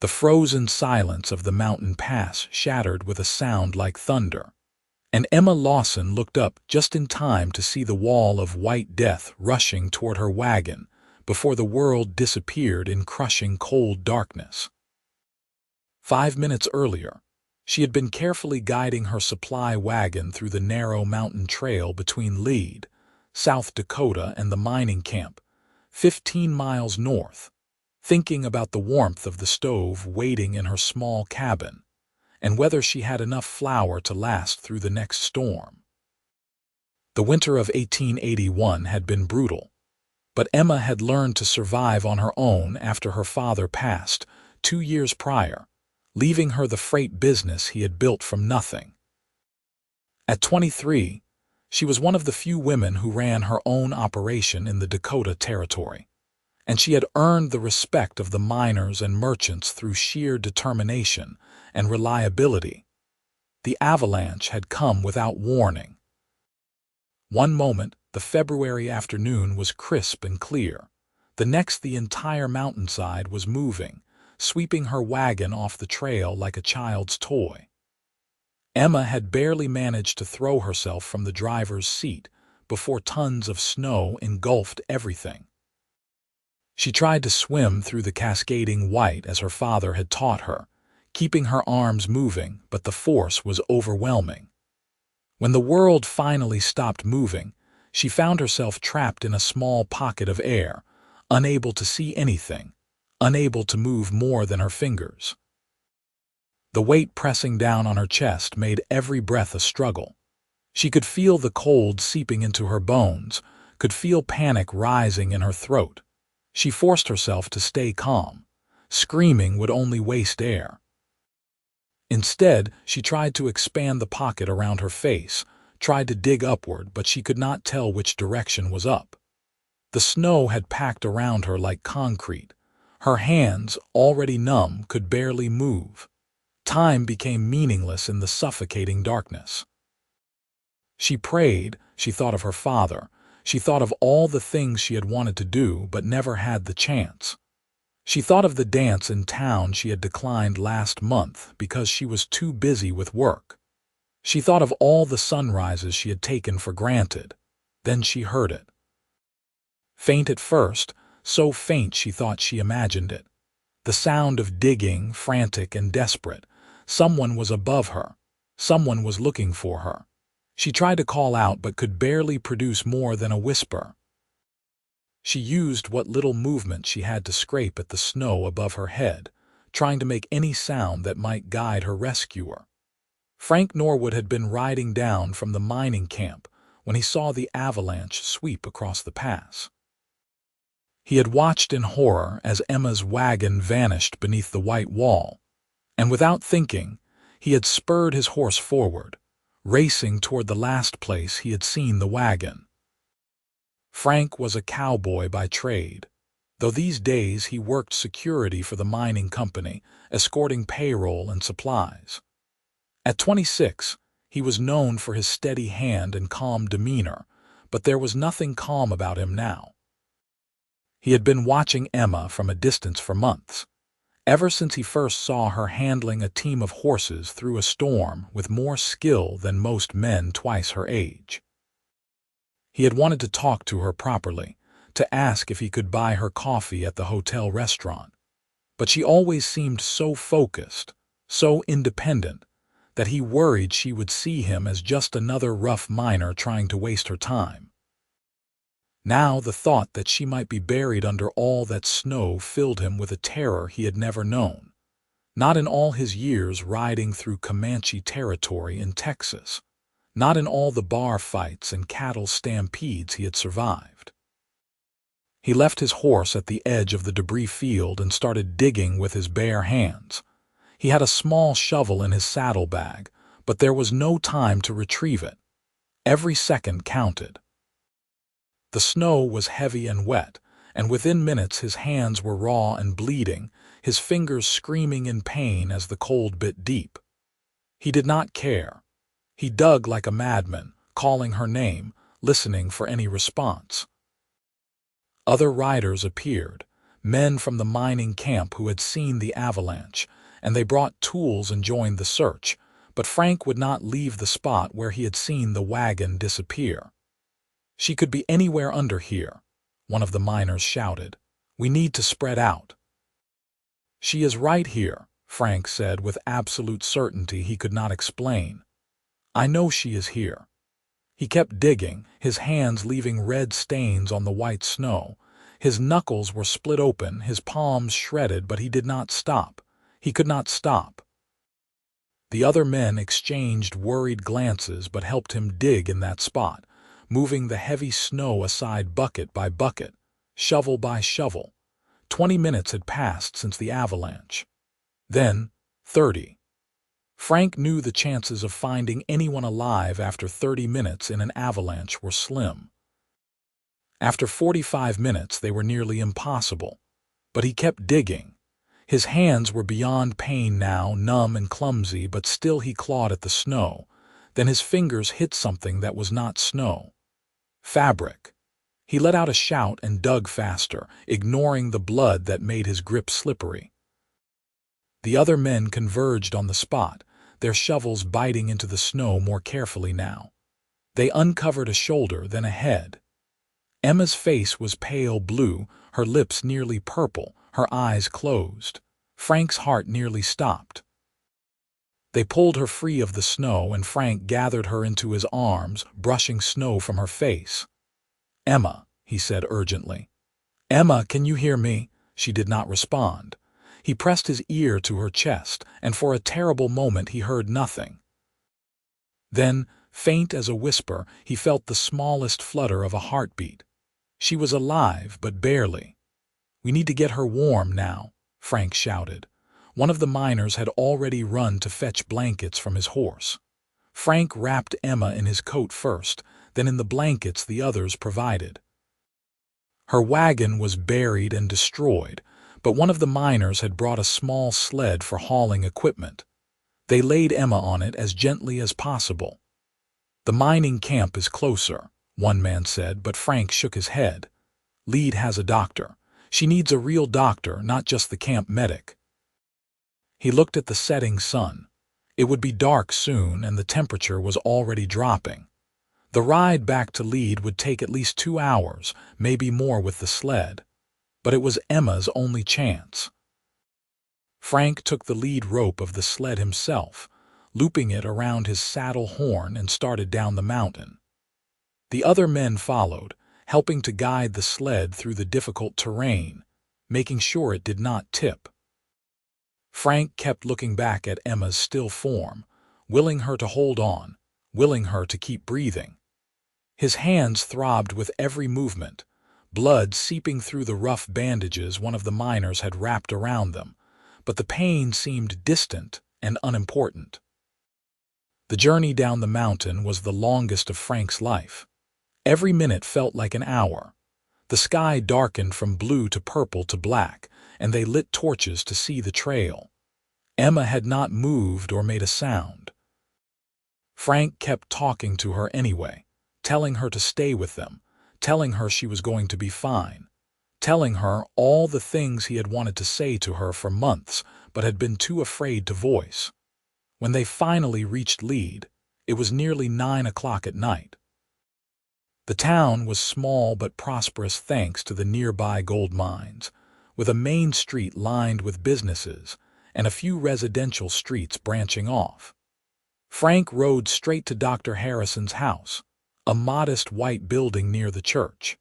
The frozen silence of the mountain pass shattered with a sound like thunder, and Emma Lawson looked up just in time to see the wall of white death rushing toward her wagon before the world disappeared in crushing cold darkness. 5 minutes earlier, she had been carefully guiding her supply wagon through the narrow mountain trail between Bled, South Dakota, and the mining camp, 15 miles north, thinking about the warmth of the stove waiting in her small cabin and whether she had enough flour to last through the next storm. The winter of 1881 had been brutal, but Emma had learned to survive on her own after her father passed 2 years prior, leaving her the freight business he had built from nothing. At 23, she was one of the few women who ran her own operation in the Dakota Territory, and she had earned the respect of the miners and merchants through sheer determination and reliability. The avalanche had come without warning. One moment, the February afternoon was crisp and clear. The next, the entire mountainside was moving, sweeping her wagon off the trail like a child's toy. Emma had barely managed to throw herself from the driver's seat before tons of snow engulfed everything. She tried to swim through the cascading white as her father had taught her, keeping her arms moving, but the force was overwhelming. When the world finally stopped moving, she found herself trapped in a small pocket of air, unable to see anything, unable to move more than her fingers. The weight pressing down on her chest made every breath a struggle. She could feel the cold seeping into her bones, could feel panic rising in her throat. She forced herself to stay calm. Screaming would only waste air. Instead, she tried to expand the pocket around her face, tried to dig upward, but she could not tell which direction was up. The snow had packed around her like concrete. Her hands, already numb, could barely move. Time became meaningless in the suffocating darkness. She prayed, she thought of her father, she thought of all the things she had wanted to do but never had the chance. She thought of the dance in town she had declined last month because she was too busy with work. She thought of all the sunrises she had taken for granted. Then she heard it. Faint at first, so faint she thought she imagined it. The sound of digging, frantic and desperate. Someone was above her. Someone was looking for her. She tried to call out but could barely produce more than a whisper. She used what little movement she had to scrape at the snow above her head, trying to make any sound that might guide her rescuer. Frank Norwood had been riding down from the mining camp when he saw the avalanche sweep across the pass. He had watched in horror as Emma's wagon vanished beneath the white wall, and without thinking, he had spurred his horse forward, racing toward the last place he had seen the wagon. Frank was a cowboy by trade, though these days he worked security for the mining company, escorting payroll and supplies. At 26, he was known for his steady hand and calm demeanor, but there was nothing calm about him now. He had been watching Emma from a distance for months, ever since he first saw her handling a team of horses through a storm with more skill than most men twice her age. He had wanted to talk to her properly, to ask if he could buy her coffee at the hotel restaurant, but she always seemed so focused, so independent, that he worried she would see him as just another rough miner trying to waste her time. Now the thought that she might be buried under all that snow filled him with a terror he had never known, not in all his years riding through Comanche territory in Texas, not in all the bar fights and cattle stampedes he had survived. He left his horse at the edge of the debris field and started digging with his bare hands. He had a small shovel in his saddlebag, but there was no time to retrieve it. Every second counted. The snow was heavy and wet, and within minutes his hands were raw and bleeding, his fingers screaming in pain as the cold bit deep. He did not care. He dug like a madman, calling her name, listening for any response. Other riders appeared, men from the mining camp who had seen the avalanche, and they brought tools and joined the search, but Frank would not leave the spot where he had seen the wagon disappear. "She could be anywhere under here," one of the miners shouted. "We need to spread out." "She is right here," Frank said with absolute certainty he could not explain. "I know she is here." He kept digging, his hands leaving red stains on the white snow. His knuckles were split open, his palms shredded, but he did not stop. He could not stop. The other men exchanged worried glances but helped him dig in that spot, moving the heavy snow aside bucket by bucket, shovel by shovel. 20 minutes had passed since the avalanche. Then 30. Frank knew the chances of finding anyone alive after 30 minutes in an avalanche were slim. After 45 minutes they were nearly impossible. But he kept digging. His hands were beyond pain now, numb and clumsy, but still he clawed at the snow. Then his fingers hit something that was not snow. Fabric. He let out a shout and dug faster, ignoring the blood that made his grip slippery. The other men converged on the spot, their shovels biting into the snow more carefully now. They uncovered a shoulder, then a head. Emma's face was pale blue, her lips nearly purple, her eyes closed. Frank's heart nearly stopped. They pulled her free of the snow, and Frank gathered her into his arms, brushing snow from her face. "Emma," he said urgently. "Emma, can you hear me?" She did not respond. He pressed his ear to her chest, and for a terrible moment he heard nothing. Then, faint as a whisper, he felt the smallest flutter of a heartbeat. She was alive, but barely. "We need to get her warm now," Frank shouted. One of the miners had already run to fetch blankets from his horse. Frank wrapped Emma in his coat first, then in the blankets the others provided. Her wagon was buried and destroyed, but one of the miners had brought a small sled for hauling equipment. They laid Emma on it as gently as possible. "The mining camp is closer," one man said, but Frank shook his head. "Lead has a doctor. She needs a real doctor, not just the camp medic." He looked at the setting sun. It would be dark soon, and the temperature was already dropping. The ride back to Lead would take at least 2 hours, maybe more with the sled. But it was Emma's only chance. Frank took the lead rope of the sled himself, looping it around his saddle horn, and started down the mountain. The other men followed, helping to guide the sled through the difficult terrain, making sure it did not tip. Frank kept looking back at Emma's still form, willing her to hold on, willing her to keep breathing. His hands throbbed with every movement, blood seeping through the rough bandages one of the miners had wrapped around them, but the pain seemed distant and unimportant. The journey down the mountain was the longest of Frank's life. Every minute felt like an hour. The sky darkened from blue to purple to black, and they lit torches to see the trail. Emma had not moved or made a sound. Frank kept talking to her anyway, telling her to stay with them, telling her she was going to be fine, telling her all the things he had wanted to say to her for months but had been too afraid to voice. When they finally reached Lead, it was nearly 9 o'clock at night. The town was small but prosperous thanks to the nearby gold mines, with a main street lined with businesses and a few residential streets branching off. Frank rode straight to Dr. Harrison's house, a modest white building near the church.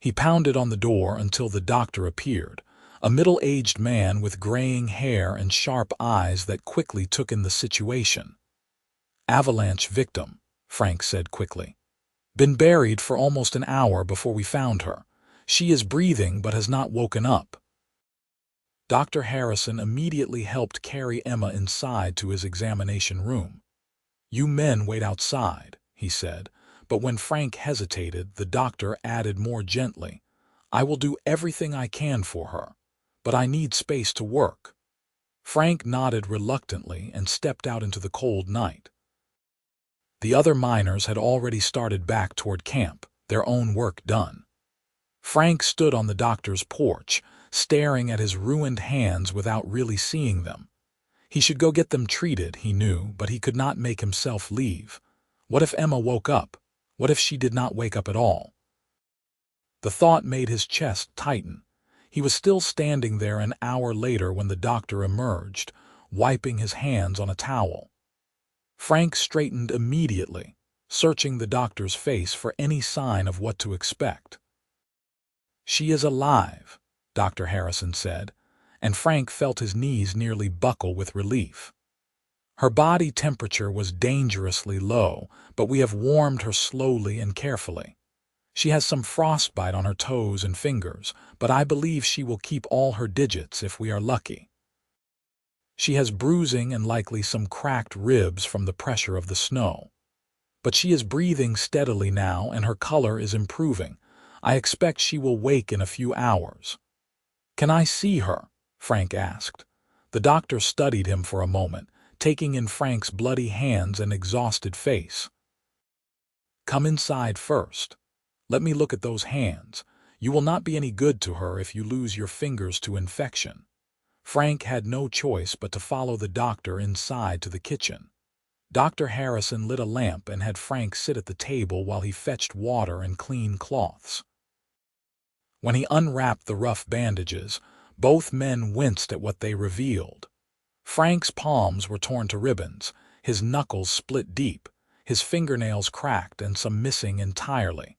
He pounded on the door until the doctor appeared, a middle-aged man with graying hair and sharp eyes that quickly took in the situation. "Avalanche victim," Frank said quickly. "Been buried for almost an hour before we found her. She is breathing but has not woken up." Dr. Harrison immediately helped carry Emma inside to his examination room. "You men wait outside," he said, but when Frank hesitated, the doctor added more gently, "I will do everything I can for her, but I need space to work." Frank nodded reluctantly and stepped out into the cold night. The other miners had already started back toward camp, their own work done. Frank stood on the doctor's porch, staring at his ruined hands without really seeing them. He should go get them treated, he knew, but he could not make himself leave. What if Emma woke up? What if she did not wake up at all? The thought made his chest tighten. He was still standing there an hour later when the doctor emerged, wiping his hands on a towel. Frank straightened immediately, searching the doctor's face for any sign of what to expect. "She is alive," Dr. Harrison said, and Frank felt his knees nearly buckle with relief. "Her body temperature was dangerously low, but we have warmed her slowly and carefully. She has some frostbite on her toes and fingers, but I believe she will keep all her digits if we are lucky. She has bruising and likely some cracked ribs from the pressure of the snow. But she is breathing steadily now and her color is improving. I expect she will wake in a few hours." "Can I see her?" Frank asked. The doctor studied him for a moment, taking in Frank's bloody hands and exhausted face. "Come inside first. Let me look at those hands. You will not be any good to her if you lose your fingers to infection." Frank had no choice but to follow the doctor inside to the kitchen. Dr. Harrison lit a lamp and had Frank sit at the table while he fetched water and clean cloths. When he unwrapped the rough bandages, both men winced at what they revealed. Frank's palms were torn to ribbons, his knuckles split deep, his fingernails cracked and some missing entirely.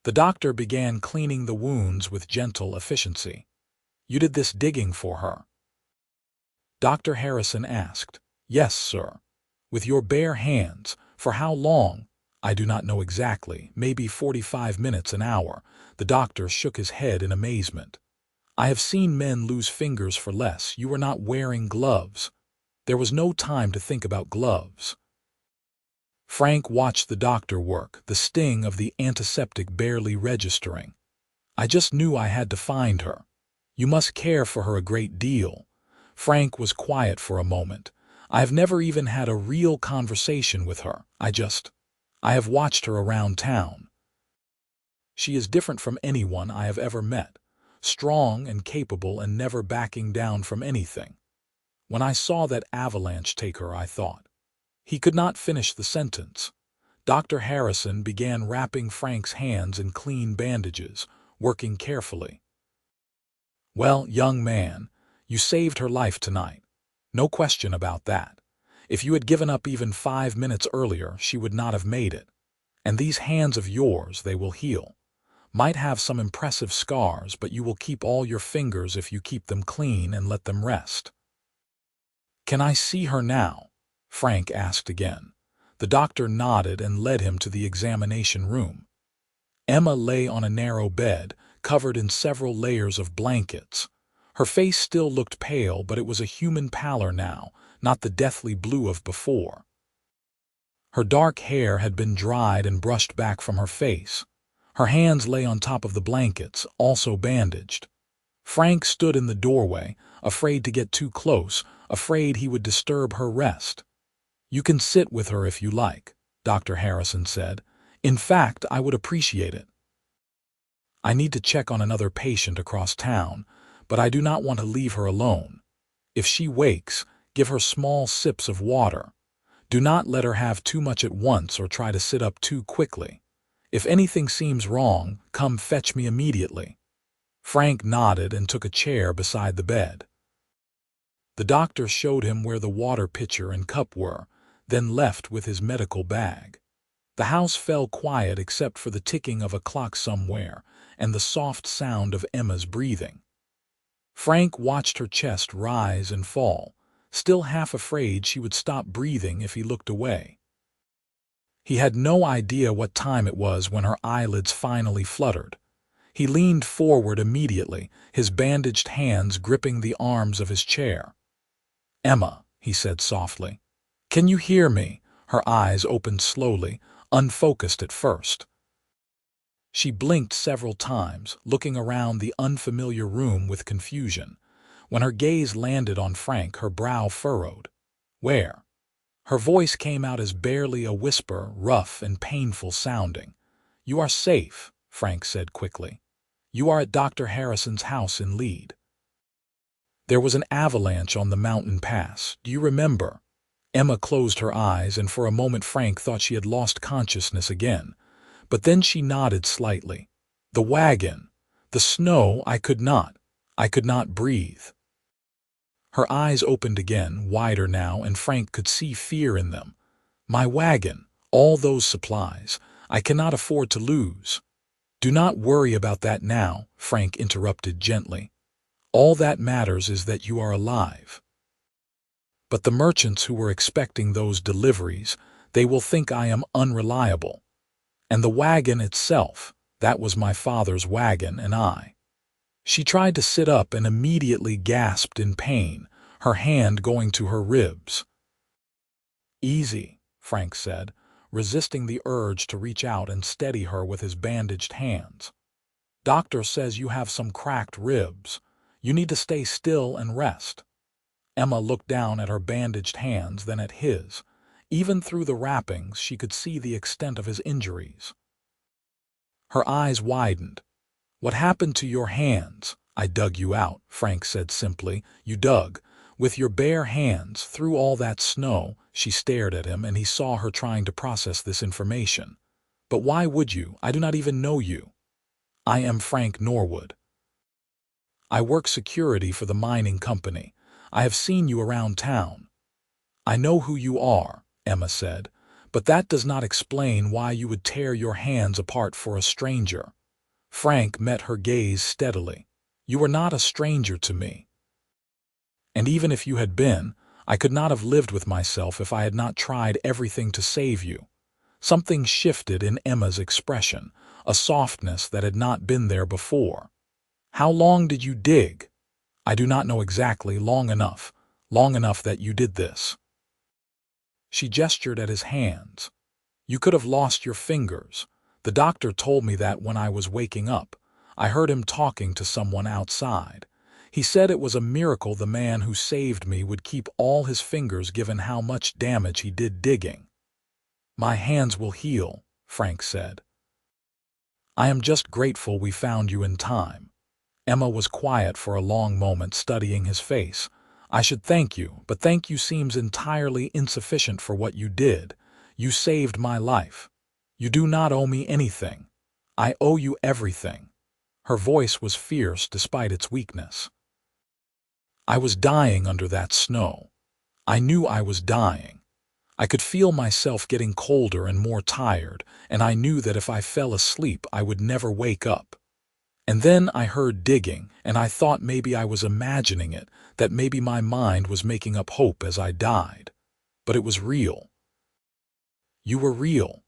The doctor began cleaning the wounds with gentle efficiency. "You did this digging for her?" Dr. Harrison asked. "Yes, sir." "With your bare hands? For how long?" "I do not know exactly, maybe 45 minutes, an hour." The doctor shook his head in amazement. "I have seen men lose fingers for less. You were not wearing gloves." "There was no time to think about gloves." Frank watched the doctor work, the sting of the antiseptic barely registering. "I just knew I had to find her. You must care for her a great deal." Frank was quiet for a moment. "I have never even had a real conversation with her. I have watched her around town. She is different from anyone I have ever met. Strong and capable and never backing down from anything. When I saw that Avalanche take her, I thought." He could not finish the sentence. Dr. Harrison began wrapping Frank's hands in clean bandages, working carefully. "Well, young man, you saved her life tonight. No question about that. If you had given up even 5 minutes earlier, she would not have made it. And these hands of yours, they will heal. Might have some impressive scars, but you will keep all your fingers if you keep them clean and let them rest." "Can I see her now?" Frank asked again. The doctor nodded and led him to the examination room. Emma lay on a narrow bed, covered in several layers of blankets. Her face still looked pale, but it was a human pallor now, not the deathly blue of before. Her dark hair had been dried and brushed back from her face. Her hands lay on top of the blankets, also bandaged. Frank stood in the doorway, afraid to get too close, afraid he would disturb her rest. "You can sit with her if you like," Dr. Harrison said. "In fact, I would appreciate it. I need to check on another patient across town, but I do not want to leave her alone. If she wakes, give her small sips of water. Do not let her have too much at once or try to sit up too quickly. If anything seems wrong, come fetch me immediately." Frank nodded and took a chair beside the bed. The doctor showed him where the water pitcher and cup were, then left with his medical bag. The house fell quiet except for the ticking of a clock somewhere and the soft sound of Emma's breathing. Frank watched her chest rise and fall, still half afraid she would stop breathing if he looked away. He had no idea what time it was when her eyelids finally fluttered. He leaned forward immediately, his bandaged hands gripping the arms of his chair. "Emma," he said softly. "Can you hear me?" Her eyes opened slowly, unfocused at first. She blinked several times, looking around the unfamiliar room with confusion. When her gaze landed on Frank, her brow furrowed. "Where?" Her voice came out as barely a whisper, rough and painful sounding. "You are safe," Frank said quickly. You are at Dr. Harrison's house in Lead. There was an avalanche on the mountain pass. Do you remember? Emma closed her eyes, and for a moment Frank thought she had lost consciousness again. But then she nodded slightly. The wagon. The snow. I could not breathe. Her eyes opened again, wider now, and Frank could see fear in them. My wagon. All those supplies. I cannot afford to lose. Do not worry about that now, Frank interrupted gently. All that matters is that you are alive. But the merchants who were expecting those deliveries, they will think I am unreliable. And the wagon itself, that was my father's wagon, and I. She tried to sit up and immediately gasped in pain, her hand going to her ribs. Easy, Frank said, resisting the urge to reach out and steady her with his bandaged hands. Doctor says you have some cracked ribs. You need to stay still and rest. Emma looked down at her bandaged hands, then at his. Even through the wrappings, she could see the extent of his injuries. Her eyes widened. What happened to your hands? I dug you out, Frank said simply. You dug. With your bare hands, through all that snow. She stared at him, and he saw her trying to process this information. But why would you? I do not even know you. I am Frank Norwood. I work security for the mining company. I have seen you around town. I know who you are, Emma said, but that does not explain why you would tear your hands apart for a stranger. Frank met her gaze steadily. You are not a stranger to me. And even if you had been, I could not have lived with myself if I had not tried everything to save you. Something shifted in Emma's expression, a softness that had not been there before. How long did you dig? I do not know exactly. Long enough that you did this. She gestured at his hands. You could have lost your fingers. The doctor told me that when I was waking up. I heard him talking to someone outside. He said it was a miracle the man who saved me would keep all his fingers given how much damage he did digging. My hands will heal, Frank said. I am just grateful we found you in time. Emma was quiet for a long moment, studying his face. I should thank you, but thank you seems entirely insufficient for what you did. You saved my life. You do not owe me anything. I owe you everything. Her voice was fierce despite its weakness. I was dying under that snow. I knew I was dying. I could feel myself getting colder and more tired, and I knew that if I fell asleep I would never wake up. And then I heard digging, and I thought maybe I was imagining it, that maybe my mind was making up hope as I died. But it was real. You were real.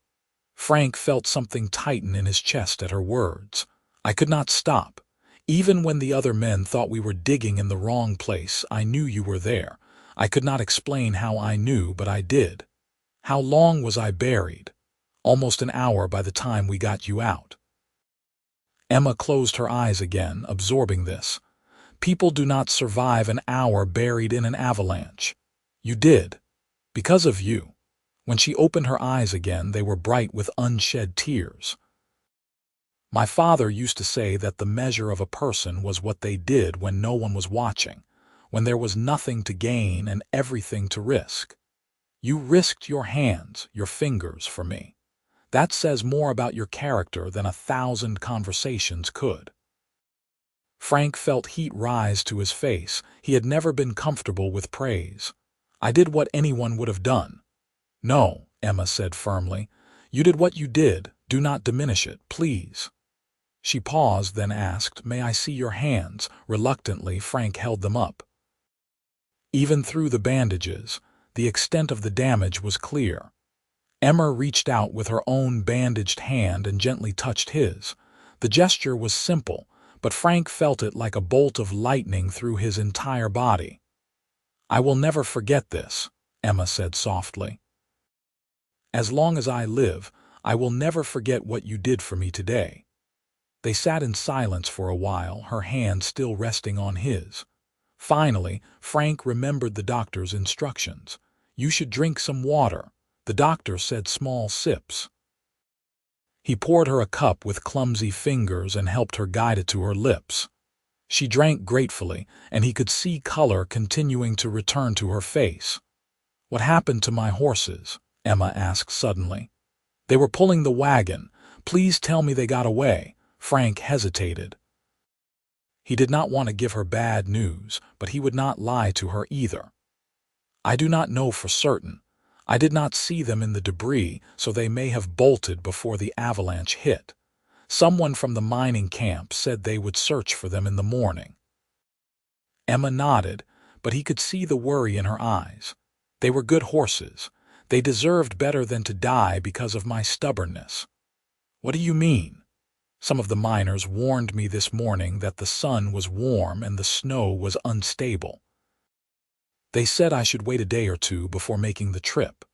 Frank felt something tighten in his chest at her words. I could not stop. Even when the other men thought we were digging in the wrong place, I knew you were there. I could not explain how I knew, but I did. How long was I buried? Almost an hour by the time we got you out. Emma closed her eyes again, absorbing this. People do not survive an hour buried in an avalanche. You did. Because of you. When she opened her eyes again, they were bright with unshed tears. My father used to say that the measure of a person was what they did when no one was watching, when there was nothing to gain and everything to risk. You risked your hands, your fingers, for me. That says more about your character than 1,000 conversations could. Frank felt heat rise to his face. He had never been comfortable with praise. I did what anyone would have done. No, Emma said firmly. You did what you did. Do not diminish it, please. She paused, then asked, May I see your hands? Reluctantly, Frank held them up. Even through the bandages, the extent of the damage was clear. Emma reached out with her own bandaged hand and gently touched his. The gesture was simple, but Frank felt it like a bolt of lightning through his entire body. I will never forget this, Emma said softly. As long as I live, I will never forget what you did for me today. They sat in silence for a while, her hand still resting on his. Finally, Frank remembered the doctor's instructions. You should drink some water. The doctor said small sips. He poured her a cup with clumsy fingers and helped her guide it to her lips. She drank gratefully, and he could see color continuing to return to her face. "What happened to my horses?" Emma asked suddenly. "They were pulling the wagon. Please tell me they got away." Frank hesitated. He did not want to give her bad news, but he would not lie to her either. "I do not know for certain. I did not see them in the debris, so they may have bolted before the avalanche hit. Someone from the mining camp said they would search for them in the morning." Emma nodded, but he could see the worry in her eyes. "They were good horses. They deserved better than to die because of my stubbornness." "What do you mean?" "Some of the miners warned me this morning that the sun was warm and the snow was unstable. They said I should wait a day or two before making the trip.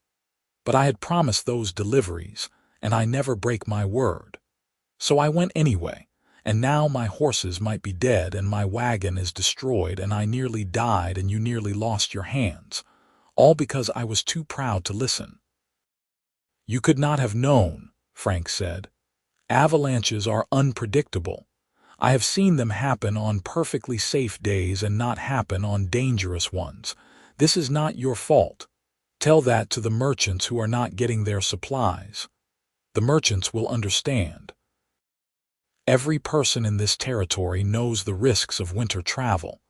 But I had promised those deliveries, and I never break my word. So I went anyway, and now my horses might be dead and my wagon is destroyed and I nearly died and you nearly lost your hands, all because I was too proud to listen." "You could not have known," Frank said. "Avalanches are unpredictable. I have seen them happen on perfectly safe days and not happen on dangerous ones. This is not your fault. Tell that to the merchants who are not getting their supplies. The merchants will understand. Every person in this territory knows the risks of winter travel.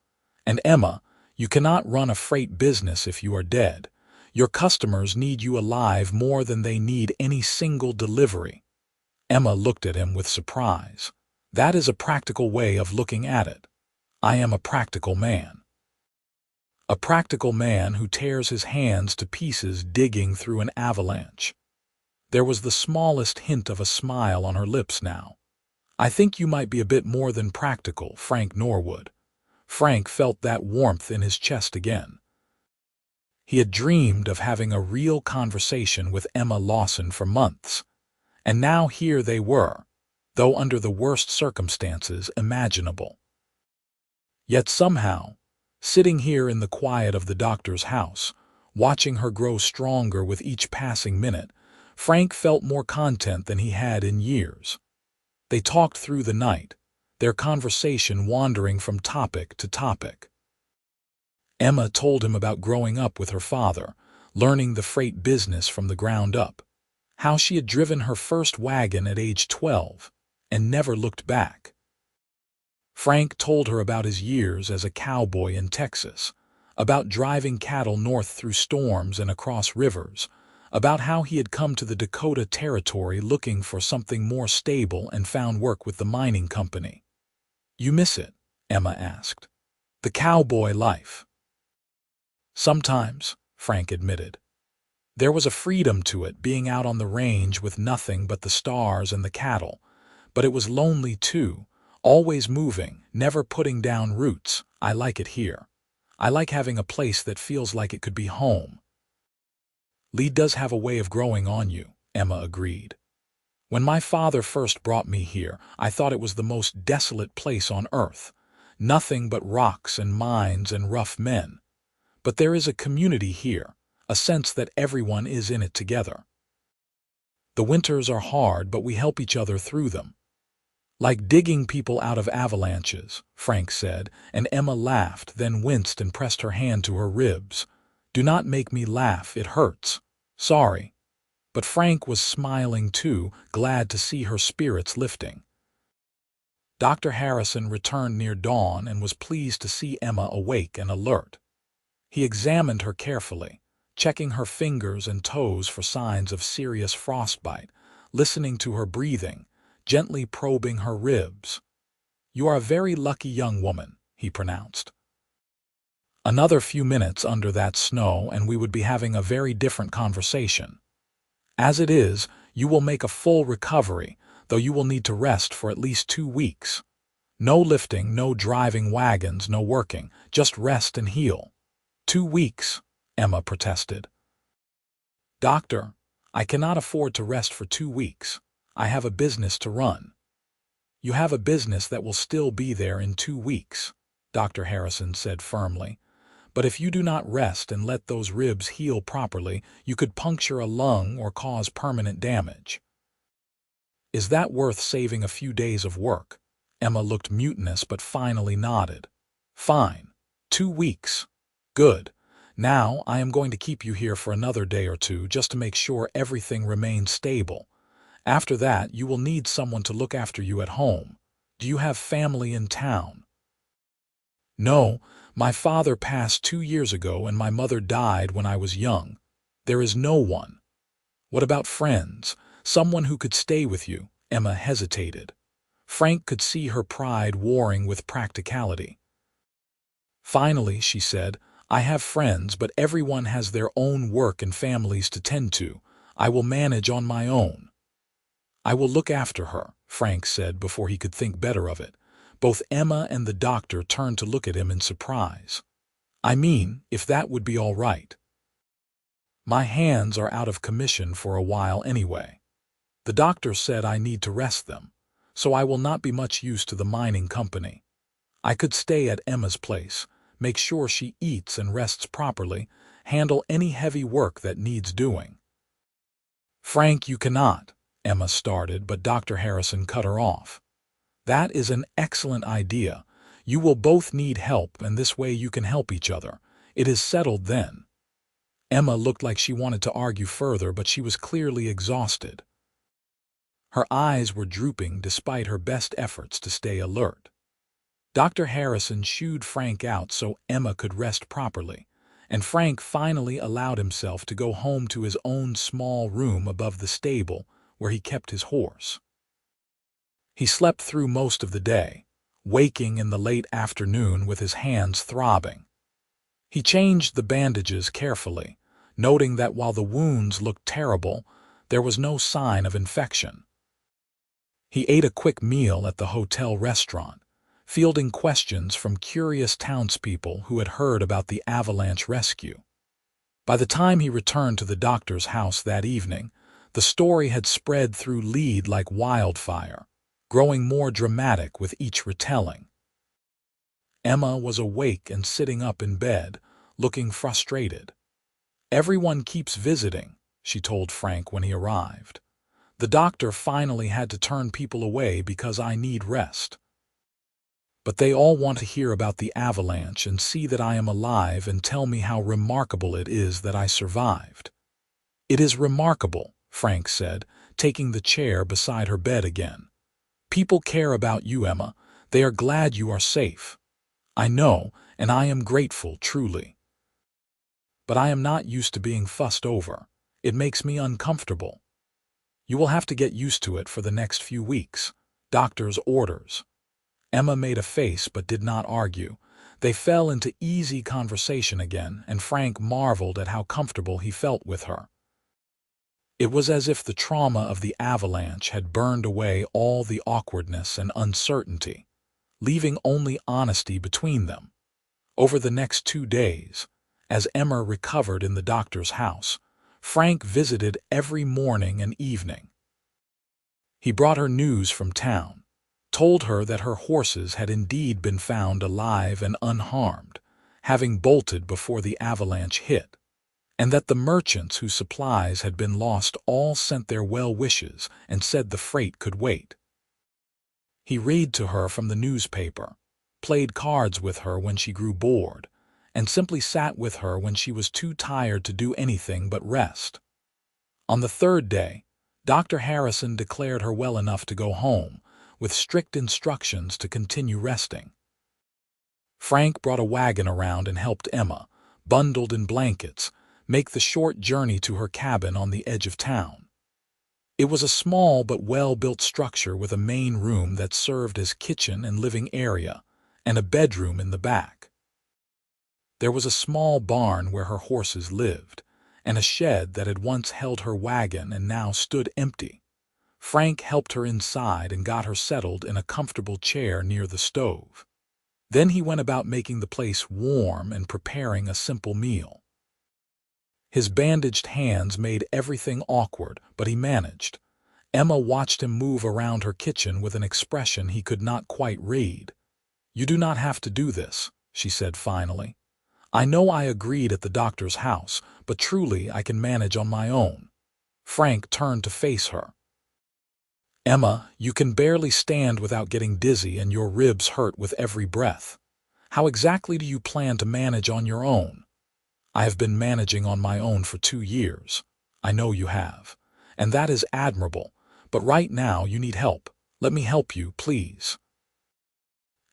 And Emma, you cannot run a freight business if you are dead. Your customers need you alive more than they need any single delivery." Emma looked at him with surprise. "That is a practical way of looking at it. I am a practical man." A practical man who tears his hands to pieces digging through an avalanche. There was the smallest hint of a smile on her lips now. "I think you might be a bit more than practical, Frank Norwood." Frank felt that warmth in his chest again. He had dreamed of having a real conversation with Emma Lawson for months, and now here they were, though under the worst circumstances imaginable. Yet somehow, sitting here in the quiet of the doctor's house, watching her grow stronger with each passing minute, Frank felt more content than he had in years. They talked through the night, their conversation wandering from topic to topic. Emma told him about growing up with her father, learning the freight business from the ground up, how she had driven her first wagon at age 12 and never looked back. Frank told her about his years as a cowboy in Texas, about driving cattle north through storms and across rivers, about how he had come to the Dakota Territory looking for something more stable and found work with the mining company. "You miss it?" Emma asked. "The cowboy life?" "Sometimes," Frank admitted. There was a freedom to it, being out on the range with nothing but the stars and the cattle, but it was lonely too, always moving, never putting down roots. I like it here. I like having a place that feels like it could be home." "Lee does have a way of growing on you," Emma agreed. "When my father first brought me here, I thought it was the most desolate place on earth. Nothing but rocks and mines and rough men. But there is a community here, a sense that everyone is in it together. The winters are hard, but we help each other through them. Like digging people out of avalanches," Frank said, and Emma laughed, then winced and pressed her hand to her ribs. "Do not make me laugh, it hurts. Sorry." But Frank was smiling too, glad to see her spirits lifting. Dr. Harrison returned near dawn and was pleased to see Emma awake and alert. He examined her carefully, checking her fingers and toes for signs of serious frostbite, listening to her breathing, gently probing her ribs. "You are a very lucky young woman," he pronounced. Another few minutes under that snow and we would be having a very different conversation. As it is, you will make a full recovery, though you will need to rest for at least 2 weeks. No lifting, no driving wagons, no working, just rest and heal." 2 weeks, Emma protested. "Doctor, I cannot afford to rest for 2 weeks. I have a business to run." "You have a business that will still be there in 2 weeks," Dr. Harrison said firmly. "But if you do not rest and let those ribs heal properly, you could puncture a lung or cause permanent damage." Is that worth saving a few days of work? Emma looked mutinous but finally nodded. Fine. 2 weeks. Good. Now I am going to keep you here for another day or two just to make sure everything remains stable. After that, you will need someone to look after you at home. Do you have family in town? No, my father passed 2 years ago and my mother died when I was young. There is no one. What about friends? Someone who could stay with you? Emma hesitated. Frank could see her pride warring with practicality. Finally, she said, I have friends, but everyone has their own work and families to tend to. I will manage on my own. I will look after her, Frank said before he could think better of it. Both Emma and the doctor turned to look at him in surprise. I mean, if that would be all right. My hands are out of commission for a while anyway. The doctor said I need to rest them, so I will not be much use to the mining company. I could stay at Emma's place, make sure she eats and rests properly, handle any heavy work that needs doing. Frank, you cannot, Emma started, but Dr. Harrison cut her off. That is an excellent idea. You will both need help, and this way you can help each other. It is settled then. Emma looked like she wanted to argue further, but she was clearly exhausted. Her eyes were drooping despite her best efforts to stay alert. Dr. Harrison shooed Frank out so Emma could rest properly, and Frank finally allowed himself to go home to his own small room above the stable where he kept his horse. He slept through most of the day, waking in the late afternoon with his hands throbbing. He changed the bandages carefully, noting that while the wounds looked terrible, there was no sign of infection. He ate a quick meal at the hotel restaurant, fielding questions from curious townspeople who had heard about the Avalanche rescue. By the time he returned to the doctor's house that evening, the story had spread through Bled like wildfire, growing more dramatic with each retelling. Emma was awake and sitting up in bed, looking frustrated. Everyone keeps visiting, she told Frank when he arrived. The doctor finally had to turn people away because I need rest. But they all want to hear about the avalanche and see that I am alive and tell me how remarkable it is that I survived. It is remarkable, Frank said, taking the chair beside her bed again. People care about you, Emma. They are glad you are safe. I know, and I am grateful, truly. But I am not used to being fussed over. It makes me uncomfortable. You will have to get used to it for the next few weeks. Doctor's orders. Emma made a face but did not argue. They fell into easy conversation again, and Frank marveled at how comfortable he felt with her. It was as if the trauma of the avalanche had burned away all the awkwardness and uncertainty, leaving only honesty between them. Over the next 2 days, as Emma recovered in the doctor's house, Frank visited every morning and evening. He brought her news from town, told her that her horses had indeed been found alive and unharmed, having bolted before the avalanche hit, and that the merchants whose supplies had been lost all sent their well wishes and said the freight could wait. He read to her from the newspaper, played cards with her when she grew bored, and simply sat with her when she was too tired to do anything but rest. On the 3rd day, Dr. Harrison declared her well enough to go home, with strict instructions to continue resting. Frank brought a wagon around and helped Emma, bundled in blankets, make the short journey to her cabin on the edge of town. It was a small but well-built structure with a main room that served as kitchen and living area, and a bedroom in the back. There was a small barn where her horses lived, and a shed that had once held her wagon and now stood empty. Frank helped her inside and got her settled in a comfortable chair near the stove. Then he went about making the place warm and preparing a simple meal. His bandaged hands made everything awkward, but he managed. Emma watched him move around her kitchen with an expression he could not quite read. "You do not have to do this," she said finally. "I know I agreed at the doctor's house, but truly I can manage on my own." Frank turned to face her. Emma, you can barely stand without getting dizzy and your ribs hurt with every breath. How exactly do you plan to manage on your own? I have been managing on my own for 2 years. I know you have. And that is admirable. But right now you need help. Let me help you, please.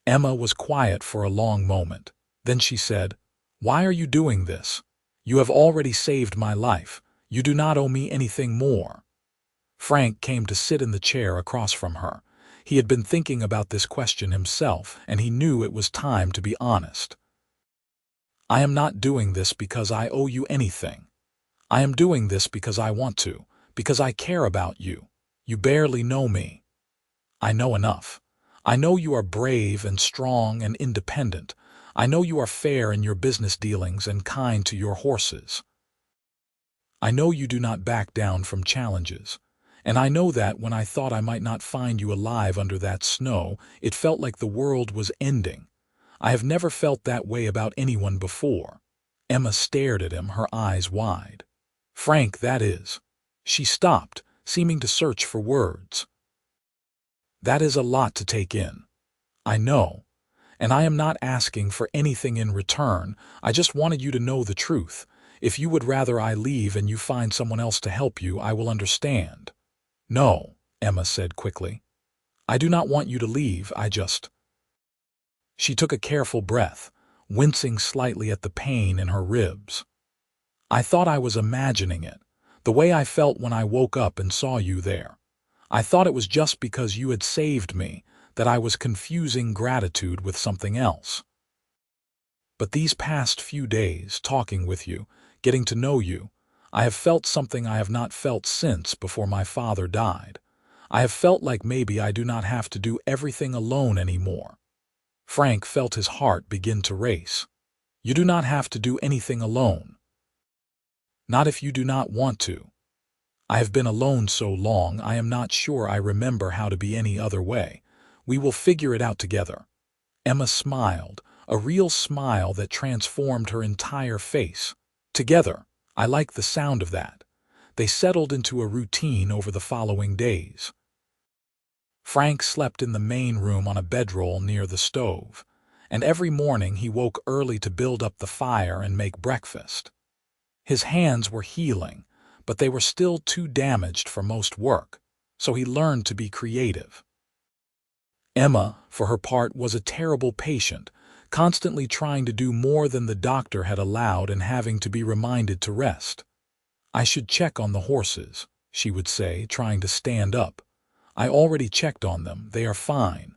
Emma was quiet for a long moment. Then she said, "Why are you doing this? You have already saved my life. You do not owe me anything more." Frank came to sit in the chair across from her. He had been thinking about this question himself, and he knew it was time to be honest. "I am not doing this because I owe you anything. I am doing this because I want to, because I care about you. You barely know me." "I know enough. I know you are brave and strong and independent. I know you are fair in your business dealings and kind to your horses. I know you do not back down from challenges. And I know that when I thought I might not find you alive under that snow, it felt like the world was ending. I have never felt that way about anyone before." Emma stared at him, her eyes wide. "Frank, that is." She stopped, seeming to search for words. "That is a lot to take in. I know. And I am not asking for anything in return. I just wanted you to know the truth. If you would rather I leave and you find someone else to help you, I will understand." "No," Emma said quickly. "I do not want you to leave, I just—" She took a careful breath, wincing slightly at the pain in her ribs. "I thought I was imagining it, the way I felt when I woke up and saw you there. I thought it was just because you had saved me, that I was confusing gratitude with something else. But these past few days, talking with you, getting to know you, I have felt something I have not felt since before my father died. I have felt like maybe I do not have to do everything alone anymore." Frank felt his heart begin to race. "You do not have to do anything alone. Not if you do not want to. I have been alone so long I am not sure I remember how to be any other way. We will figure it out together." Emma smiled, a real smile that transformed her entire face. "Together. I like the sound of that." They settled into a routine over the following days. Frank slept in the main room on a bedroll near the stove, and every morning he woke early to build up the fire and make breakfast. His hands were healing, but they were still too damaged for most work, so he learned to be creative. Emma, for her part, was a terrible patient, constantly trying to do more than the doctor had allowed and having to be reminded to rest. "I should check on the horses," she would say, trying to stand up. "I already checked on them, they are fine.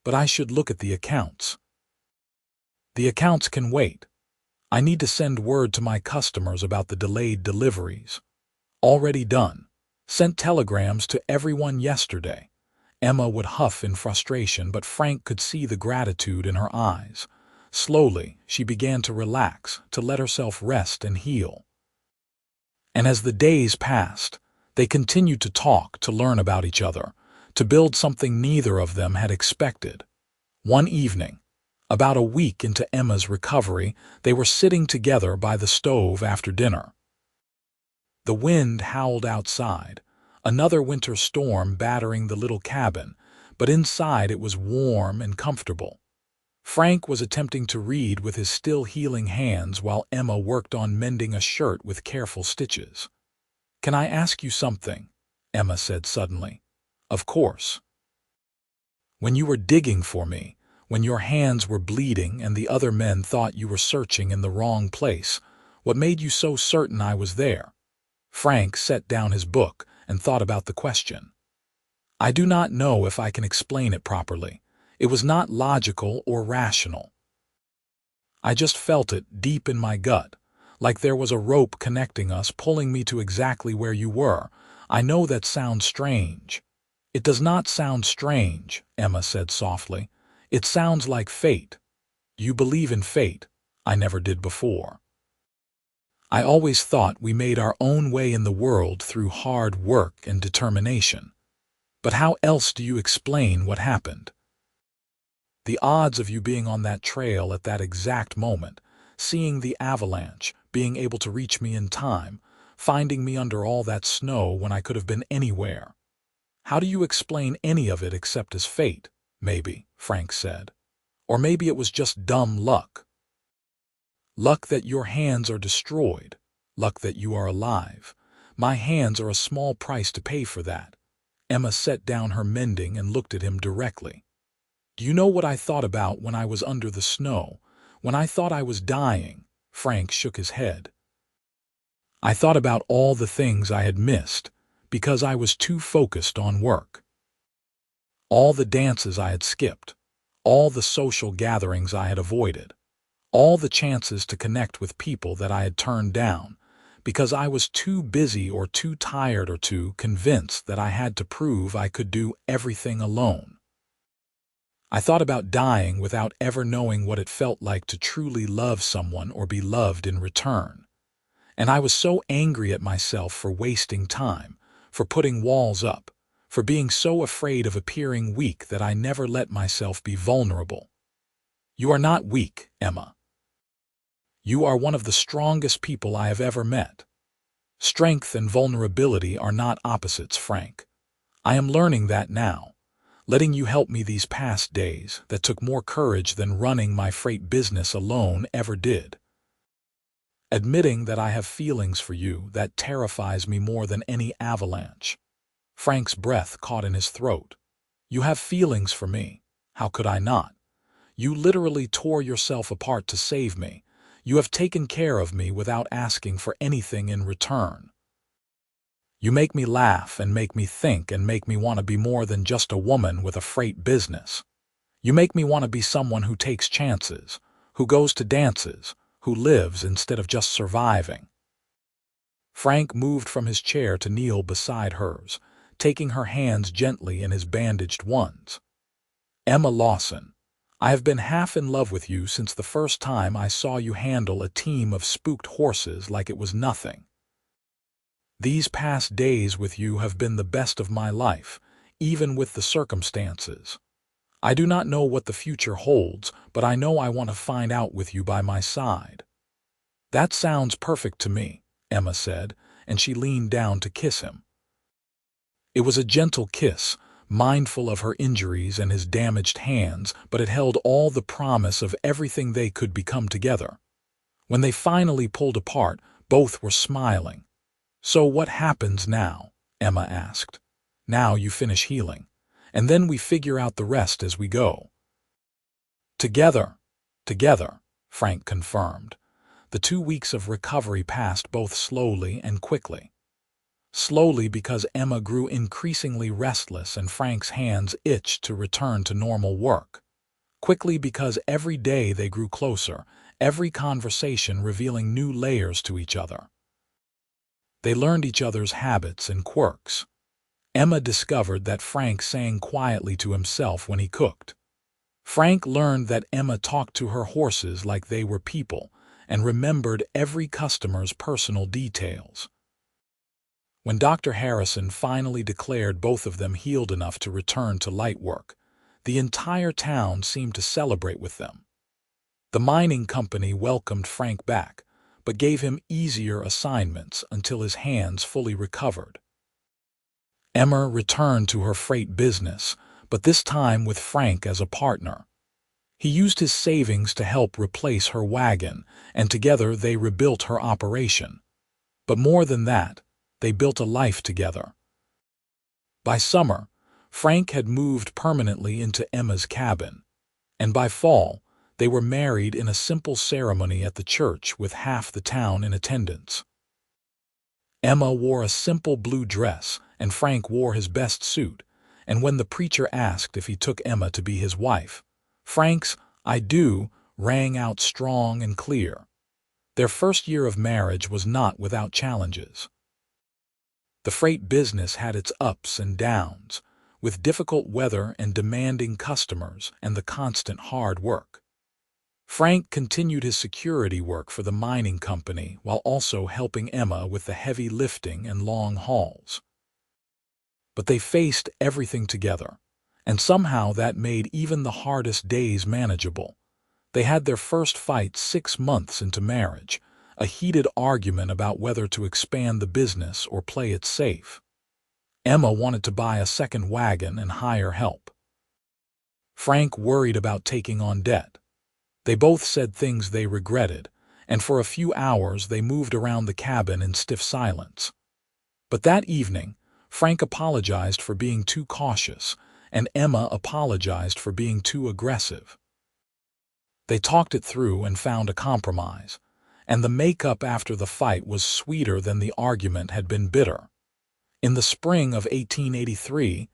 But I should look at the accounts." "The accounts can wait. I need to send word to my customers about the delayed deliveries." "Already done. Sent telegrams to everyone yesterday." Emma would huff in frustration, but Frank could see the gratitude in her eyes. Slowly, she began to relax, to let herself rest and heal. And as the days passed, they continued to talk, to learn about each other, to build something neither of them had expected. One evening, about a week into Emma's recovery, they were sitting together by the stove after dinner. The wind howled outside, another winter storm battering the little cabin, but inside it was warm and comfortable. Frank was attempting to read with his still healing hands while Emma worked on mending a shirt with careful stitches. "Can I ask you something?" Emma said suddenly. "Of course." "When you were digging for me, when your hands were bleeding and the other men thought you were searching in the wrong place, what made you so certain I was there?" Frank set down his book and thought about the question. "I do not know if I can explain it properly. It was not logical or rational. I just felt it deep in my gut, like there was a rope connecting us, pulling me to exactly where you were. I know that sounds strange." "It does not sound strange," Emma said softly. "It sounds like fate. You believe in fate. I never did before. I always thought we made our own way in the world through hard work and determination. But how else do you explain what happened? The odds of you being on that trail at that exact moment, seeing the avalanche, being able to reach me in time, finding me under all that snow when I could have been anywhere. How do you explain any of it except as fate? Maybe, Frank said. Or maybe it was just dumb luck. Luck that your hands are destroyed. Luck that you are alive. My hands are a small price to pay for that. Emma set down her mending and looked at him directly. Do you know what I thought about when I was under the snow? When I thought I was dying? Frank shook his head. I thought about all the things I had missed because I was too focused on work. All the dances I had skipped, all the social gatherings I had avoided, all the chances to connect with people that I had turned down because I was too busy or too tired or too convinced that I had to prove I could do everything alone. I thought about dying without ever knowing what it felt like to truly love someone or be loved in return. And I was so angry at myself for wasting time, for putting walls up, for being so afraid of appearing weak that I never let myself be vulnerable. You are not weak, Emma. You are one of the strongest people I have ever met. Strength and vulnerability are not opposites, Frank. I am learning that now, letting you help me these past days that took more courage than running my freight business alone ever did. Admitting that I have feelings for you that terrifies me more than any avalanche. Frank's breath caught in his throat. You have feelings for me. How could I not? You literally tore yourself apart to save me. You have taken care of me without asking for anything in return. You make me laugh and make me think and make me want to be more than just a woman with a freight business. You make me want to be someone who takes chances, who goes to dances, who lives instead of just surviving. Frank moved from his chair to kneel beside hers, taking her hands gently in his bandaged ones. Emma Lawson, I have been half in love with you since the first time I saw you handle a team of spooked horses like it was nothing. These past days with you have been the best of my life, even with the circumstances. I do not know what the future holds, but I know I want to find out with you by my side. That sounds perfect to me, Emma said, and she leaned down to kiss him. It was a gentle kiss, mindful of her injuries and his damaged hands, but it held all the promise of everything they could become together. When they finally pulled apart, both were smiling. So what happens now? Emma asked. Now you finish healing, and then we figure out the rest as we go. Together, Frank confirmed. The 2 weeks of recovery passed both slowly and quickly. Slowly because Emma grew increasingly restless and Frank's hands itched to return to normal work. Quickly because every day they grew closer, every conversation revealing new layers to each other. They learned each other's habits and quirks. Emma discovered that Frank sang quietly to himself when he cooked. Frank learned that Emma talked to her horses like they were people and remembered every customer's personal details. When Dr. Harrison finally declared both of them healed enough to return to light work, the entire town seemed to celebrate with them. The mining company welcomed Frank back, but gave him easier assignments until his hands fully recovered. Emma returned to her freight business, but this time with Frank as a partner. He used his savings to help replace her wagon, and together they rebuilt her operation. But more than that, they built a life together. By summer, Frank had moved permanently into Emma's cabin, and by fall, they were married in a simple ceremony at the church with half the town in attendance. Emma wore a simple blue dress, and Frank wore his best suit, and when the preacher asked if he took Emma to be his wife, Frank's "I do" rang out strong and clear. Their first year of marriage was not without challenges. The freight business had its ups and downs, with difficult weather and demanding customers and the constant hard work. Frank continued his security work for the mining company while also helping Emma with the heavy lifting and long hauls. But they faced everything together, and somehow that made even the hardest days manageable. They had their first fight 6 months into marriage, a heated argument about whether to expand the business or play it safe. Emma wanted to buy a second wagon and hire help. Frank worried about taking on debt. They both said things they regretted, and for a few hours they moved around the cabin in stiff silence. But that evening, Frank apologized for being too cautious, and Emma apologized for being too aggressive. They talked it through and found a compromise, and the makeup after the fight was sweeter than the argument had been bitter. In the spring of 1883,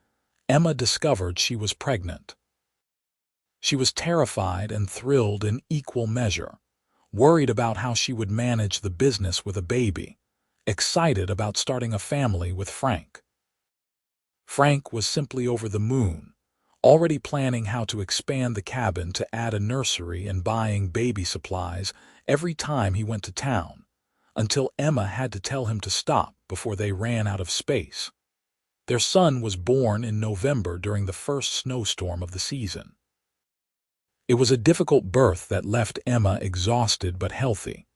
Emma discovered she was pregnant. She was terrified and thrilled in equal measure, worried about how she would manage the business with a baby, excited about starting a family with Frank. Frank was simply over the moon, already planning how to expand the cabin to add a nursery and buying baby supplies every time he went to town, until Emma had to tell him to stop before they ran out of space. Their son was born in November during the first snowstorm of the season. It was a difficult birth that left Emma exhausted but healthy,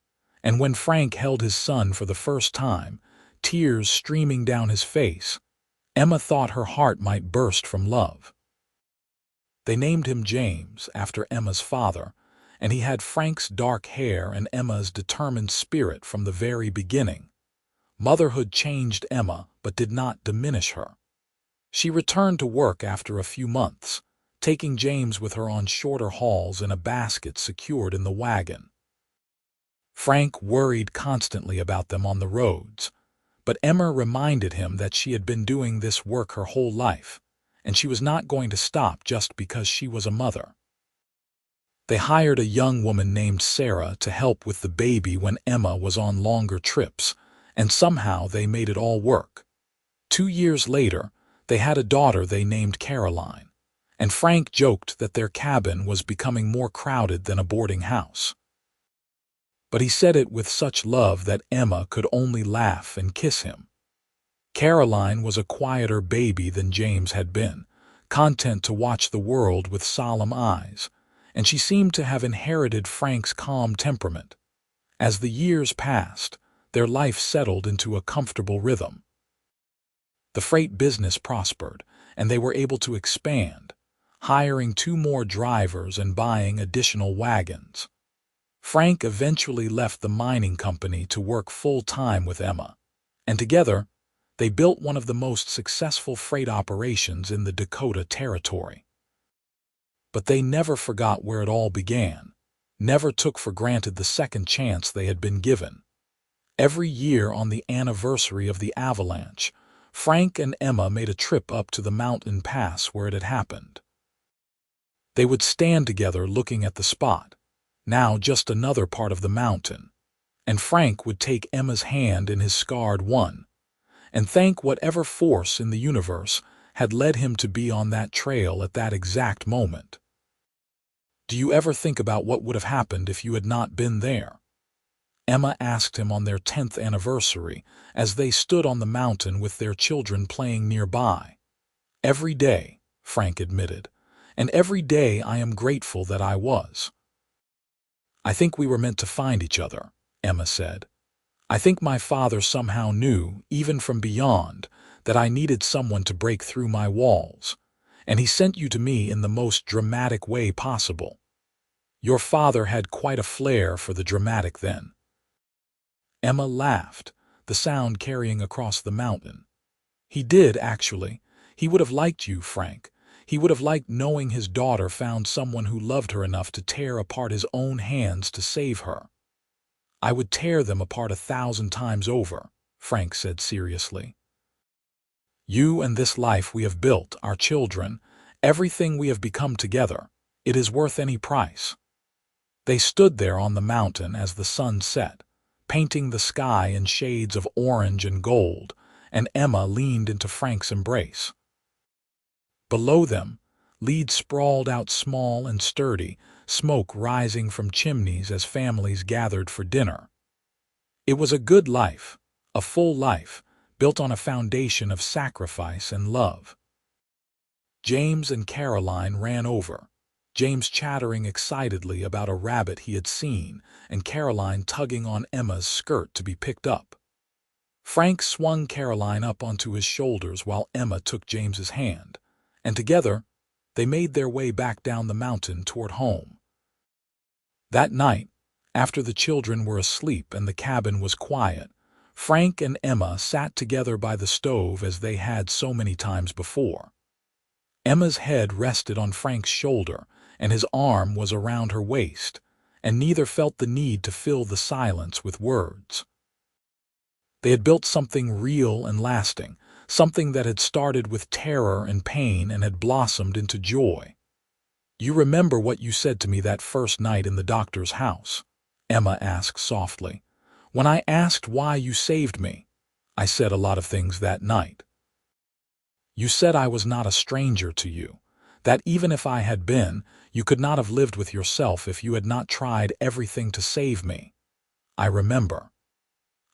and when Frank held his son for the first time, tears streaming down his face, Emma thought her heart might burst from love. They named him James after Emma's father, and he had Frank's dark hair and Emma's determined spirit from the very beginning. Motherhood changed Emma but did not diminish her. She returned to work after a few months, taking James with her on shorter hauls in a basket secured in the wagon. Frank worried constantly about them on the roads, but Emma reminded him that she had been doing this work her whole life, and she was not going to stop just because she was a mother. They hired a young woman named Sarah to help with the baby when Emma was on longer trips, and somehow they made it all work. 2 years later, they had a daughter they named Caroline, and Frank joked that their cabin was becoming more crowded than a boarding house. But he said it with such love that Emma could only laugh and kiss him. Caroline was a quieter baby than James had been, content to watch the world with solemn eyes, and she seemed to have inherited Frank's calm temperament. As the years passed, their life settled into a comfortable rhythm. The freight business prospered, and they were able to expand, hiring 2 more drivers and buying additional wagons. Frank eventually left the mining company to work full-time with Emma, and together, they built one of the most successful freight operations in the Dakota Territory. But they never forgot where it all began, never took for granted the second chance they had been given. Every year on the anniversary of the Avalanche, Frank and Emma made a trip up to the mountain pass where it had happened. They would stand together looking at the spot, now just another part of the mountain, and Frank would take Emma's hand in his scarred one, and thank whatever force in the universe had led him to be on that trail at that exact moment. "Do you ever think about what would have happened if you had not been there?" Emma asked him on their 10th anniversary as they stood on the mountain with their children playing nearby. "Every day," Frank admitted, "and every day I am grateful that I was." "I think we were meant to find each other," Emma said. "I think my father somehow knew, even from beyond, that I needed someone to break through my walls, and he sent you to me in the most dramatic way possible. Your father had quite a flair for the dramatic then." Emma laughed, the sound carrying across the mountain. "He did, actually. He would have liked you, Frank. He would have liked knowing his daughter found someone who loved her enough to tear apart his own hands to save her." "I would tear them apart 1,000 times over," Frank said seriously. "You and this life we have built, our children, everything we have become together, it is worth any price." They stood there on the mountain as the sun set, painting the sky in shades of orange and gold, and Emma leaned into Frank's embrace. Below them, Lead sprawled out small and sturdy, smoke rising from chimneys as families gathered for dinner. It was a good life, a full life, built on a foundation of sacrifice and love. James and Caroline ran over, James chattering excitedly about a rabbit he had seen, and Caroline tugging on Emma's skirt to be picked up. Frank swung Caroline up onto his shoulders while Emma took James's hand, and together they made their way back down the mountain toward home. That night, after the children were asleep and the cabin was quiet, Frank and Emma sat together by the stove as they had so many times before. Emma's head rested on Frank's shoulder, and his arm was around her waist, and neither felt the need to fill the silence with words. They had built something real and lasting, something that had started with terror and pain and had blossomed into joy. "You remember what you said to me that first night in the doctor's house?" Emma asked softly. "When I asked why you saved me, I said a lot of things that night. You said I was not a stranger to you, that even if I had been, you could not have lived with yourself if you had not tried everything to save me. I remember.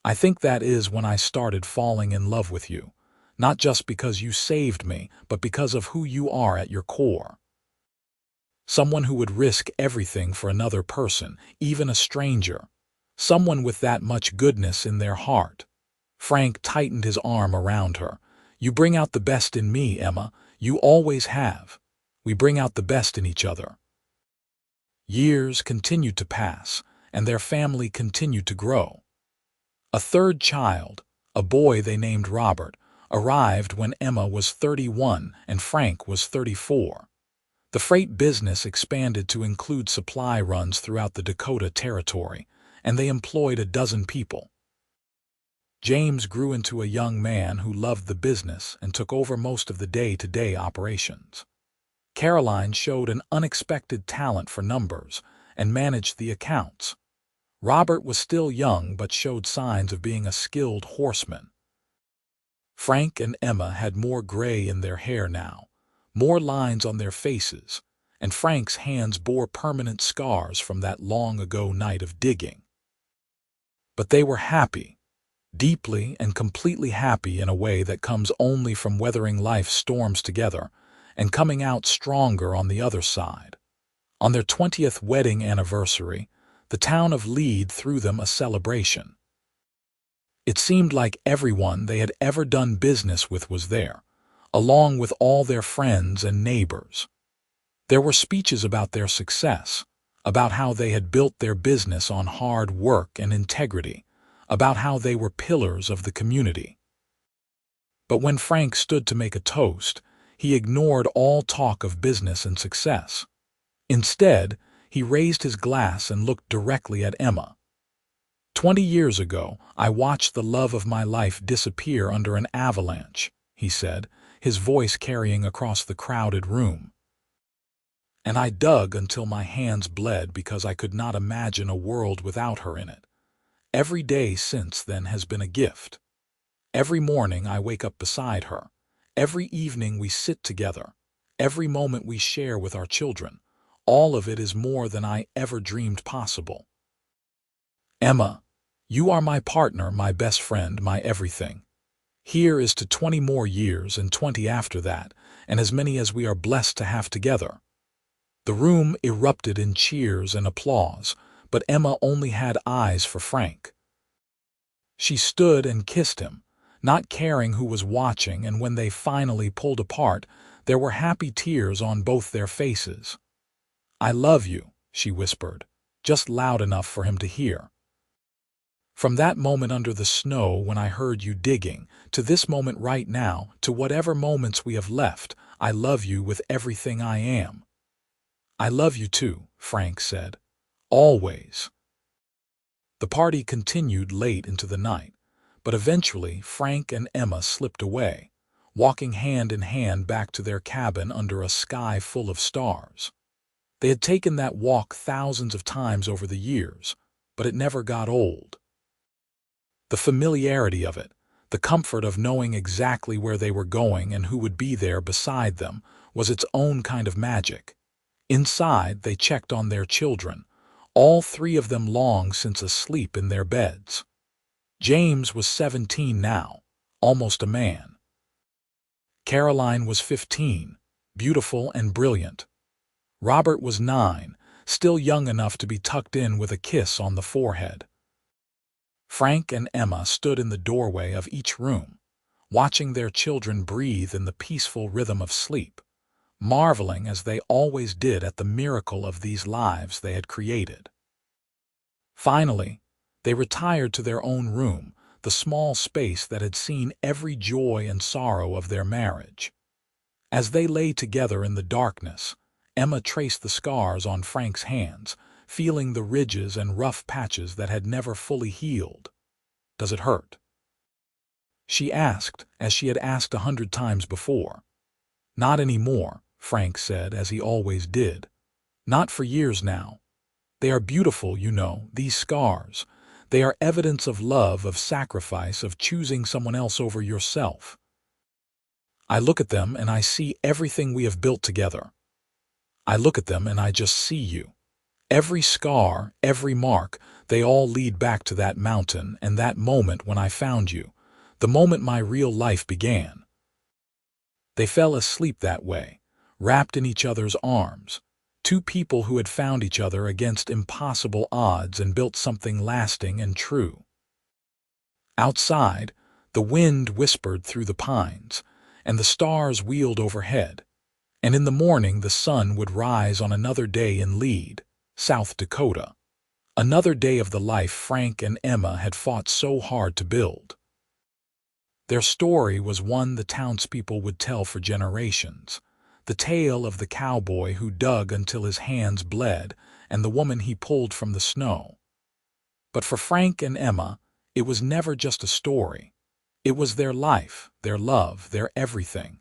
I think that is when I started falling in love with you, not just because you saved me, but because of who you are at your core. Someone who would risk everything for another person, even a stranger. Someone with that much goodness in their heart." Frank tightened his arm around her. "You bring out the best in me, Emma. You always have. We bring out the best in each other." Years continued to pass, and their family continued to grow. A third child, a boy they named Robert, arrived when Emma was 31 and Frank was 34. The freight business expanded to include supply runs throughout the Dakota Territory, and they employed a dozen people. James grew into a young man who loved the business and took over most of the day-to-day operations. Caroline showed an unexpected talent for numbers and managed the accounts. Robert was still young but showed signs of being a skilled horseman. Frank and Emma had more gray in their hair now, more lines on their faces, and Frank's hands bore permanent scars from that long-ago night of digging. But they were happy, deeply and completely happy in a way that comes only from weathering life's storms together and coming out stronger on the other side. On their 20th wedding anniversary, the town of Bled threw them a celebration. It seemed like everyone they had ever done business with was there, along with all their friends and neighbors. There were speeches about their success, about how they had built their business on hard work and integrity, about how they were pillars of the community. But when Frank stood to make a toast, he ignored all talk of business and success. Instead, he raised his glass and looked directly at Emma. "20 years ago, I watched the love of my life disappear under an avalanche," he said, his voice carrying across the crowded room. "And I dug until my hands bled because I could not imagine a world without her in it. Every day since then has been a gift. Every morning I wake up beside her. Every evening we sit together. Every moment we share with our children. All of it is more than I ever dreamed possible. Emma, you are my partner, my best friend, my everything. Here is to 20 more years and 20 after that, and as many as we are blessed to have together." The room erupted in cheers and applause, but Emma only had eyes for Frank. She stood and kissed him, not caring who was watching, and when they finally pulled apart, there were happy tears on both their faces. "I love you," she whispered, just loud enough for him to hear. "From that moment under the snow when I heard you digging, to this moment right now, to whatever moments we have left, I love you with everything I am." "I love you too," Frank said. "Always." The party continued late into the night, but eventually Frank and Emma slipped away, walking hand in hand back to their cabin under a sky full of stars. They had taken that walk thousands of times over the years, but it never got old. The familiarity of it, the comfort of knowing exactly where they were going and who would be there beside them, was its own kind of magic. Inside, they checked on their children, all 3 of them long since asleep in their beds. James was 17 now, almost a man. Caroline was 15, beautiful and brilliant. Robert was 9, still young enough to be tucked in with a kiss on the forehead. Frank and Emma stood in the doorway of each room, watching their children breathe in the peaceful rhythm of sleep, marveling as they always did at the miracle of these lives they had created. Finally, they retired to their own room, the small space that had seen every joy and sorrow of their marriage. As they lay together in the darkness, Emma traced the scars on Frank's hands, feeling the ridges and rough patches that had never fully healed. "Does it hurt?" she asked, as she had asked 100 times before. "Not anymore," Frank said, as he always did. "Not for years now. They are beautiful, you know, these scars. They are evidence of love, of sacrifice, of choosing someone else over yourself. I look at them and I see everything we have built together. I look at them and I just see you. Every scar, every mark, they all lead back to that mountain and that moment when I found you, the moment my real life began." They fell asleep that way, wrapped in each other's arms, two people who had found each other against impossible odds and built something lasting and true. Outside, the wind whispered through the pines, and the stars wheeled overhead, and in the morning the sun would rise on another day in Bled, South Dakota, another day of the life Frank and Emma had fought so hard to build. Their story was one the townspeople would tell for generations, the tale of the cowboy who dug until his hands bled and the woman he pulled from the snow. But for Frank and Emma, it was never just a story. It was their life, their love, their everything.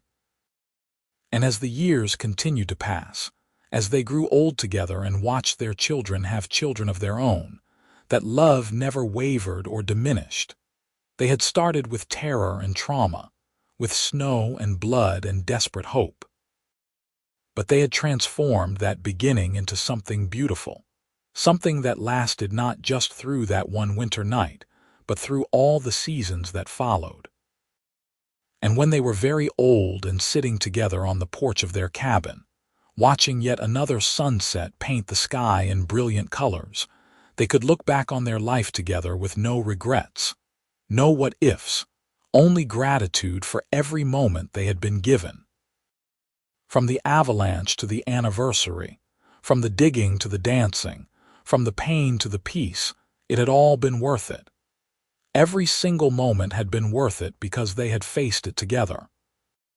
And as the years continued to pass, as they grew old together and watched their children have children of their own, that love never wavered or diminished. They had started with terror and trauma, with snow and blood and desperate hope. But they had transformed that beginning into something beautiful, something that lasted not just through that one winter night, but through all the seasons that followed. And when they were very old and sitting together on the porch of their cabin, watching yet another sunset paint the sky in brilliant colors, they could look back on their life together with no regrets, no what-ifs, only gratitude for every moment they had been given. From the avalanche to the anniversary, from the digging to the dancing, from the pain to the peace, it had all been worth it. Every single moment had been worth it because they had faced it together.